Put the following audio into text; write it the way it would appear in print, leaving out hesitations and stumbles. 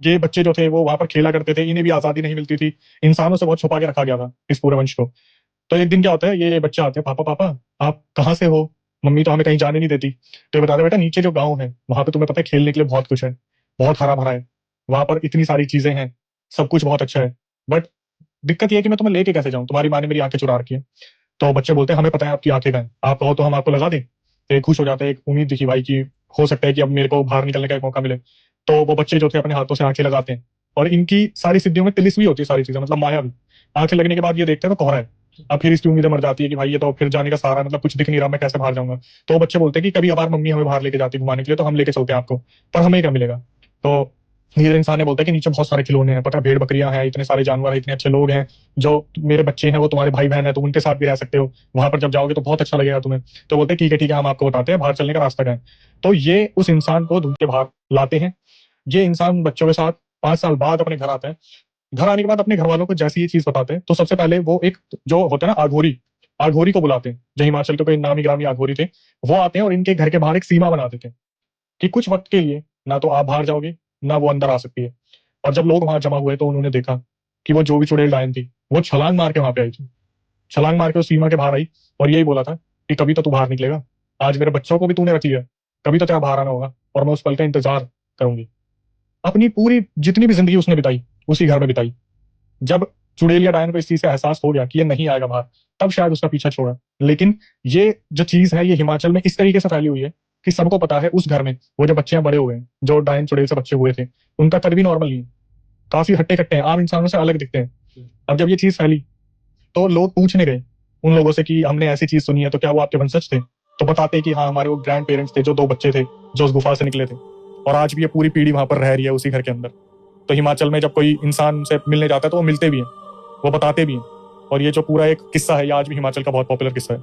ये बच्चे जो थे वो वहां पर खेला करते थे, इन्हें भी आजादी नहीं मिलती थी, इंसानों से बहुत छुपा के रखा गया था इस पूरे वंश को। तो एक दिन क्या होता है, ये बच्चे आते हैं, पापा पापा आप कहाँ से हो, मम्मी तो हमें कहीं जाने नहीं देती। तो ये बताते बेटा नीचे जो गाँव है वहां पे तुम्हें पता है खेलने के लिए बहुत कुछ है, बहुत हरा भरा है, वहां पर इतनी सारी चीजें हैं, सब कुछ बहुत अच्छा है, बट दिक्कत ये है कि मैं तुम्हें लेके कैसे जाऊं, तुम्हारी माँ ने मेरी आंखें चुरा रखी है। तो बच्चे बोलते हैं हमें पता है आपकी आंखें कहाँ हैं, आप कहो तो हम आपको लगा दें। तो ये खुश हो जाते हैं, एक उम्मीद दिखी भाई की हो सकता है कि अब मेरे को बाहर निकलने का एक मौका मिले। तो वो बच्चे जो थे अपने हाथों से आंखें लगाते हैं, और इनकी सारी सिद्धियों में तिलिस्मी होती है, सारी चीजें मतलब माया भी। आंखें लगने के बाद ये देखते हैं तो कोहरा है। अब फिर इसकी उम्मीदें मर जाती है कि भाई ये तो फिर जाने का सहारा, मतलब कुछ दिख नहीं रहा, मैं कैसे बाहर जाऊंगा। तो वो बच्चे बोलते हैं कि कभी कभार मम्मी हमें बाहर लेके जाती है घुमाने के लिए, तो हम लेके चलते हैं आपको, पर हमें क्या मिलेगा। तो ये इंसान ने बोलता है कि नीचे बहुत सारे खिलौने हैं, पता है भेड़ बकरियां हैं, इतने सारे जानवर हैं, इतने अच्छे लोग हैं, जो मेरे बच्चे हैं वो तुम्हारे भाई बहन है, तुम उनके साथ भी रह सकते हो, वहां पर जब जाओगे तो बहुत अच्छा लगेगा तुम्हें। तो बोलते हैं ठीक है हम आपको बताते हैं बाहर चलने का रास्ता क्या है। तो ये उस इंसान को ढूंढ के बाहर लाते हैं। ये इंसान बच्चों के साथ 5 साल बाद अपने घर आता है। घर आने के बाद अपने घर वालों को जैसी ये चीज बताते हैं, तो सबसे पहले वो एक जो होता है ना आघोरी, आघोरी को बुलाते हैं, जो हिमाचल के कोई नामी ग्रामी आघोरी थे। वो आते हैं और इनके घर के बाहर एक सीमा बना देते हैं कि कुछ वक्त के लिए ना तो आप बाहर जाओगे, ना वो अंदर आ सकती है। और जब लोग वहां जमा हुए तो उन्होंने देखा कि वो जो भी चुड़ैल डायन थी वो छलांग मार के वहां पे आई थी, छलांग मार के उस सीमा के बाहर आई, और यही बोला था कि कभी तो तू बाहर निकलेगा, आज मेरे बच्चों को भी तूने रख लिया, कभी तो तेरा बाहर आना होगा, और मैं उस पल का इंतजार करूंगी। अपनी पूरी जितनी भी जिंदगी उसने बिताई उसी घर में बिताई। जब चुड़ैल या डायन को इस चीज का एहसास हो गया कि ये नहीं आएगा बाहर, तब शायद उसका पीछा छोड़ा। लेकिन ये जो चीज है ये हिमाचल में इस तरीके से फैली हुई है कि सबको पता है उस घर में वो जो बच्चे बड़े हुए हैं, जो डायन चुड़ैल से बच्चे हुए थे, उनका कद भी नॉर्मल नहीं है, काफी हट्टे कट्टे हैं, आम इंसानों से अलग दिखते हैं। अब जब ये चीज फैली तो लोग पूछने गए उन लोगों से कि हमने ऐसी चीज सुनी है, तो क्या वो आपके वंशज थे। तो बताते कि हाँ हमारे वो ग्रैंड पेरेंट्स थे, जो 2 बच्चे थे जो उस गुफा से निकले थे, और आज भी ये पूरी पीढ़ी वहां पर रह रही है उसी घर के अंदर। तो हिमाचल में जब कोई इंसान से मिलने जाता है तो वो मिलते भी हैं, वो बताते भी हैं। और ये जो पूरा एक किस्सा है ये आज भी हिमाचल का बहुत पॉपुलर किस्सा है।